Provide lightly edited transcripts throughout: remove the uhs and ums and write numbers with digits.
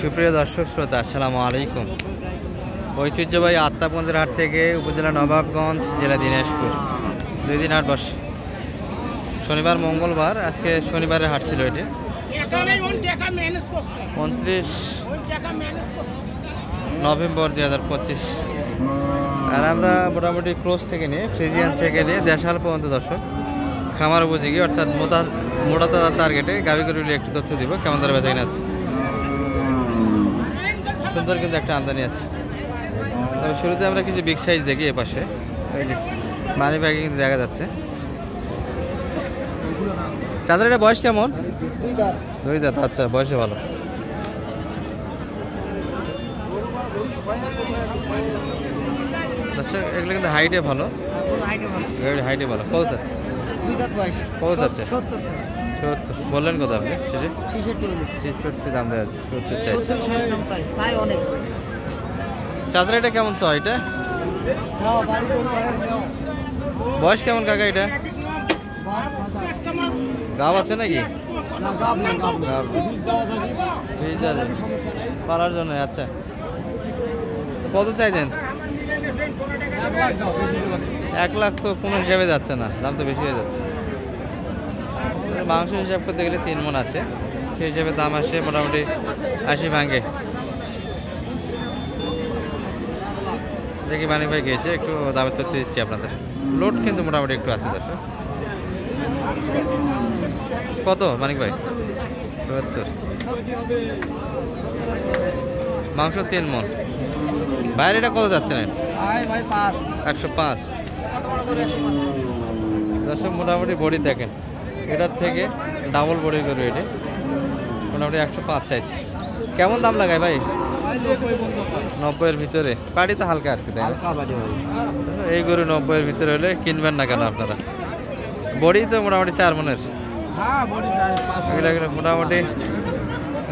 সুপ্রিয় দর্শক শ্রোতা, আসসালামু আলাইকুম। ঐতিহ্যবাহী আত্মাপঞ্জের হাট থেকে উপজেলা নবাবগঞ্জ, জেলা দিনাজপুর 2 দিন হাট বসে। শনিবার মঙ্গলবার, আজকে শনিবারের হাট ছিল। এটি 29 নভেম্বর 2025। আর আমরা মোটামুটি ক্রস থেকে নিয়ে ফ্রিজিয়ান থেকে নিয়ে দেশাল পর্যন্ত দর্শক খামার উপযোগী অর্থাৎ মোটা তাজার টার্গেটে গাভী গরুগুলি একটু তথ্য দিব কেমন দরে বেচা কিনা আছে। সুন্দর কিন্তু একটা আমদানি আছে। তবে শুরুতে আমরা কিছু বিগ সাইজ দেখি। এ পাশে ওই যে মানি ব্যাগে কিন্তু দেখা যাচ্ছে। চাচার এটা বয়স কেমন? 2 দাঁত। আচ্ছা, বয়সে ভালো। আচ্ছা, এগুলো কিন্তু হাইটে ভালো। হাইটে ভালো। কত আছে? 2 দাঁত বয়স। কত আছে? 70 বললেন কত আপনি? 66 দাম দেওয়া আছে। 70 চাইছে। অনেক। চাচার এটা কেমন চাও? এটা বয়স কেমন কাকা? এটা গাব আছে নাকি? পালার জন্য। আচ্ছা, কত চাইছেন? 1 লাখ তো কোনো হিসাবে যাচ্ছে না, দাম তো বেশি হয়ে যাচ্ছে। মাংস হিসাব করতে গেলে 3 মণ আছে, সেই হিসাবে দাম আসে মোটামুটি 80 ভাঙে। দেখি মানিক ভাই গিয়েছে, একটু দামের তথ্য দিচ্ছি আপনাদের। লোড কিন্তু মোটামুটি একটু আছে দর্শক। কত মানিক ভাই? 72। মাংস 3 মণ। বাইরেটা কত যাচ্ছে না? 105। দর্শক মোটামুটি বডি দেখেন, এটার থেকে ডাবল বডি করবে। এটি মোটামুটি 105 চাইছে। কেমন দাম লাগায় ভাই? 90-এর ভিতরে। বাড়ি তো হালকা আজকে, তাই এই গরু 90-এর ভিতরে হলে কিনবেন না কেন আপনারা? বডি তো মোটামুটি 4 মণের। মোটামুটি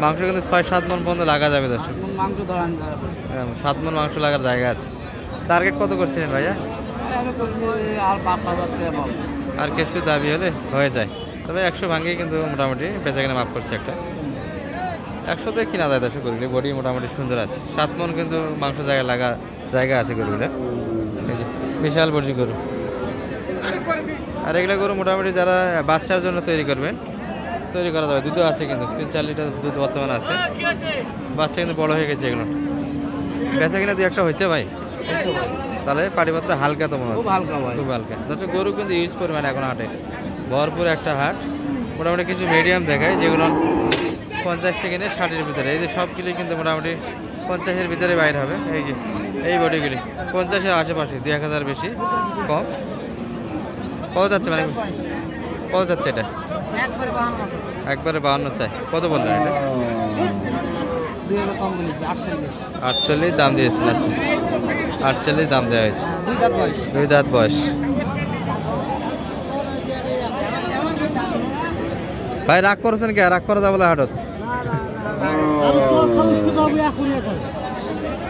মাংস কিন্তু 6-7 মণ পর্যন্ত লাগা যাবে দর্শক। 7 মণ মাংস লাগার জায়গা আছে। টার্গেট কত করছিলেন ভাইয়া? আর কিছু দাবি হলে হয়ে যায়। তবে 100 ভাঙেই কিন্তু মোটামুটি বেচা কিনা মাফ করছে। একটা 100-তে কিনা যায় দর্শক গরুগুলি। বডি মোটামুটি সুন্দর আছে। 7 মণ কিন্তু মাংস জায়গা আছে গরুগুলো। এই যে বিশাল বডি গরু। আর এগুলো গরু মোটামুটি যারা বাচ্চার জন্য তৈরি করবেন, তৈরি করা যাবে। দুধও আছে কিন্তু 3-4 লিটার দুধ বর্তমানে আছে। বাচ্চা কিন্তু বড় হয়ে গেছে। এগুলো বেচা কিনা 2-1টা হয়েছে ভাই। তাহলে পাটিপত্র হালকা তো মনে হচ্ছে? খুব হালকা দর্শক। গরু কিন্তু ইউজ পরিমাণে এখন হাটে ভরপুর একটা হাট। মোটামুটি কিছু মিডিয়াম দেখায় যেগুলো 50 থেকে নিয়ে 60-এর ভিতরে। এই যে সবগুলি কিন্তু মোটামুটি 50-এর ভিতরে বাইরে হবে। এই যে এই বডিগুলি 50-এর আশেপাশে, 2-1000 বেশি কম। কত যাচ্ছে মানে? কত যাচ্ছে এটা? একবারে 52 চাই। কত বললেন এটা? 48 দাম দিয়েছেন। আচ্ছা, 48 দাম দেওয়া হয়েছে। 2 দাঁত বয়স। ভাই রাগ করেছেন কে? রাগ করা যাবে না হাটত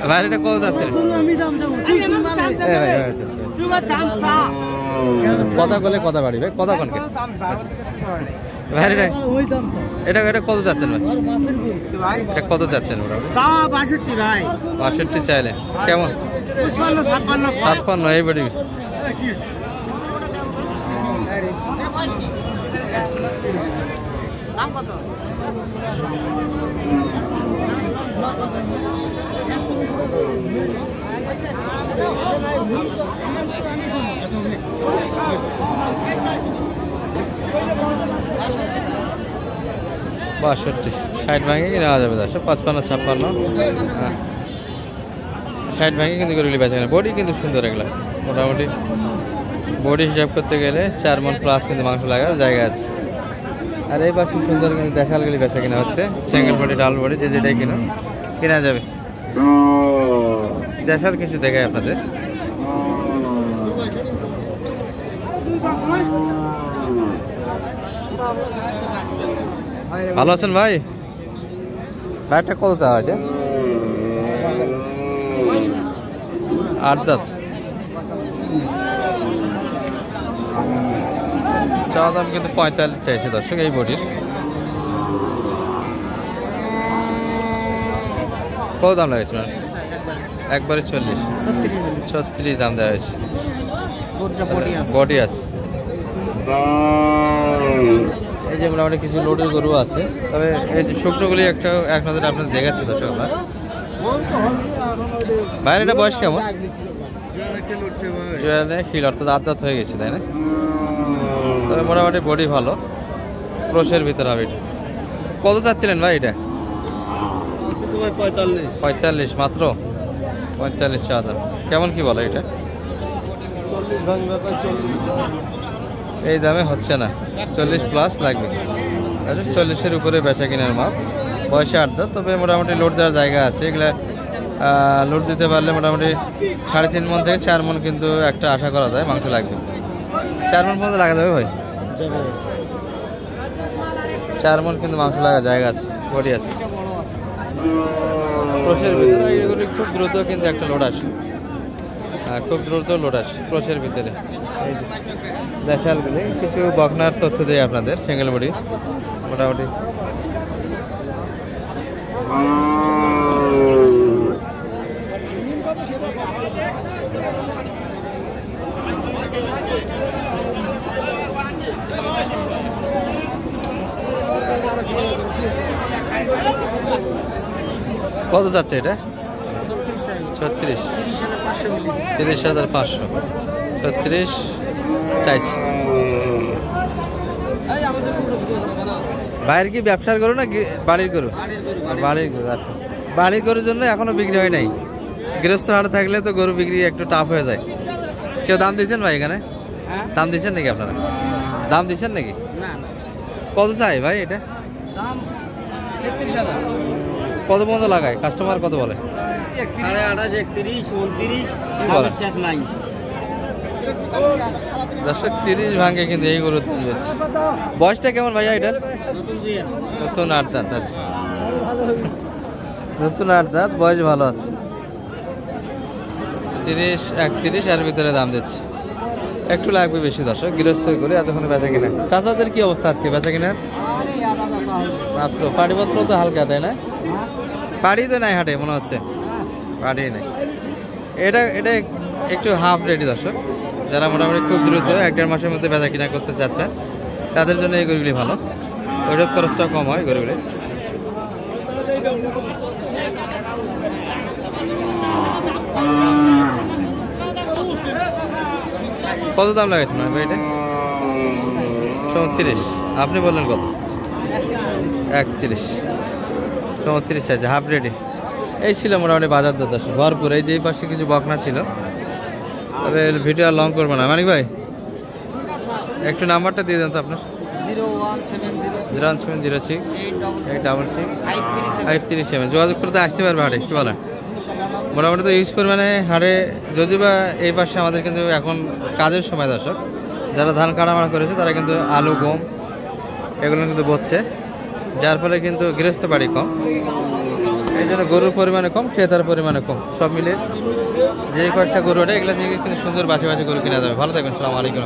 ভাই। এটা কত যাচ্ছে? কথা বলে কথা বাড়ি ভাই, কথা কনকে ভাই? এটা কত যাচ্ছেন ভাই? এটা কত যাচ্ছেন? 62 চাইলেন। কেমন? 56। এই বডি দাম কত? 62। 60 ভাঙে কি নেওয়া যাবে? 55-56। 60 ভাঙে কিন্তু গরুগুলি বেচা কিনা। বডি কিন্তু সুন্দর। এগুলা মোটামুটি বডি হিসাব করতে গেলে 4 মণ প্লাস কিন্তু মাংস লাগার জায়গা আছে। আর এই পাশে সুন্দর কিন্তু দেশালগুলি বেচা কিনা হচ্ছে। সিঙ্গেল বডি, ডাল বডি, যে যেটাই কিনা যাবে। দেশাল কিছু দেখায় আপনাদের। ভালো আছেন ভাই? ভাইটা কত চা? এটা 8 দাঁত। চাওয়া দাম কিন্তু 45 চাইছে দর্শক এই বডির। কত দাম লাগেছে মানে একবারে একবারে 40 36 36 দাম দেওয়া হয়েছে গরুটা বডি আছে বডি আছে এই যে মোটামুটি কিছু লোডের গরু আছে তবে এই যে শুকনোগুলি একটা এক নজরে আপনাদের দেখাচ্ছি দর্শক আমরা বাইরে এটা বয়স কেমন জুয়ালে খিল অর্থাৎ আদাত হয়ে গেছে তাই না তবে মোটামুটি বডি ভালো ক্রোশের ভিতর হবে এটা কত চাচ্ছিলেন ভাই এটা 45 মাত্র 45,000 কেমন কি বলে এটা এই দামে হচ্ছে না 40 প্লাস লাগবে 40-এর উপরে বেচা কেনার মাপ বয়সে 8 দাঁত তবে মোটামুটি লোড দেওয়ার জায়গা আছে এগুলা লোড দিতে পারলে মোটামুটি 3.5 মণ থেকে 4 মণ কিন্তু একটা আশা করা যায় মাংস লাগবে 4 মণ পর্যন্ত লাগা যাবে ভাই 4 মণ কিন্তু মাংস লাগা জায়গা আছে বডি আছে ক্রোশের ভিতরে এগুলি খুব দ্রুত কিন্তু একটা লোড আসে খুব দ্রুত লোড আসে ক্রোশের ভিতরে দেশালগুলি কিছু বকনার তথ্য দেয় আপনাদের সিঙ্গেল বডি মোটামুটি কত যাচ্ছে এটা 36 30,500 36 চাইছি বাইরের কি ব্যবসার গরু না বাড়ির গরু বাড়ির গরু আচ্ছা বাড়ির গরুর জন্য এখনো বিক্রি হয় নাই গৃহস্থ হাটে থাকলে তো গরু বিক্রি একটু টাফ হয়ে যায় কেউ দাম দিচ্ছেন ভাই এখানে দাম দিচ্ছেন নাকি আপনারা দাম দিচ্ছেন নাকি কত চাই ভাই এটা কত পর্যন্ত লাগায় কাস্টমার কত বলে 30 ভাঙে কিন্তু এই গরু বয়সটা কেমন ভাইয়া এটার নতুন 8 দাঁত আছে নতুন 8 দাঁত বয়স ভালো আছে 30-31 এর ভিতরে দাম দিচ্ছে একটু লাগবে বেশি দর্শক গৃহস্থ করে এতক্ষণে বেচা কিনা চাচাদের কি অবস্থা আজকে বেচা কিনার মাত্র পাড়িপত্র তো হালকা তাই না পাড়ি তো নাই হাটে মনে হচ্ছে পাড়ি নেই এটা একটু হাফ রেডি দর্শক যারা মোটামুটি খুব দ্রুত 1-1.5 মাসের মধ্যে বেচা কিনা করতে চাচ্ছেন তাদের জন্য এই গরুগুলি ভালো ওষুধ খরচটাও কম হয় গরুগুলি কত দাম লাগাইছে না ভাই এটা 34 আপনি বললেন কত 31 34 আছে হাফ রেডি এই ছিল মোটামুটি বাজার দর দর্শক ভরপুর এই যে এই পাশে কিছু বকনা ছিল তবে ভিডিও আর লং করবো না মানিক ভাই একটু নাম্বারটা দিয়ে দেন তো আপনার 01706 866 যোগাযোগ করতে আসতে পারবে হাটে কি বলেন মোটামুটি তো ইউজ পরিমাণে হাটে যদি বা এই পাশে আমাদের কিন্তু এখন কাজের সময় দর্শক যারা ধান কাটামাড়া করেছে তারা কিন্তু আলু গম এগুলো কিন্তু বচ্ছে যার ফলে কিন্তু গৃহস্থ বাড়ি কম এই জন্য গরুর পরিমাণে কম ক্রেতার পরিমাণে কম সব মিলে যে কয়েকটা গরু ওঠে এগুলো থেকে কিন্তু সুন্দর বাছে বাছে গরু কেনা যাবে ভালো থাকবেন আসসালামু আলাইকুম।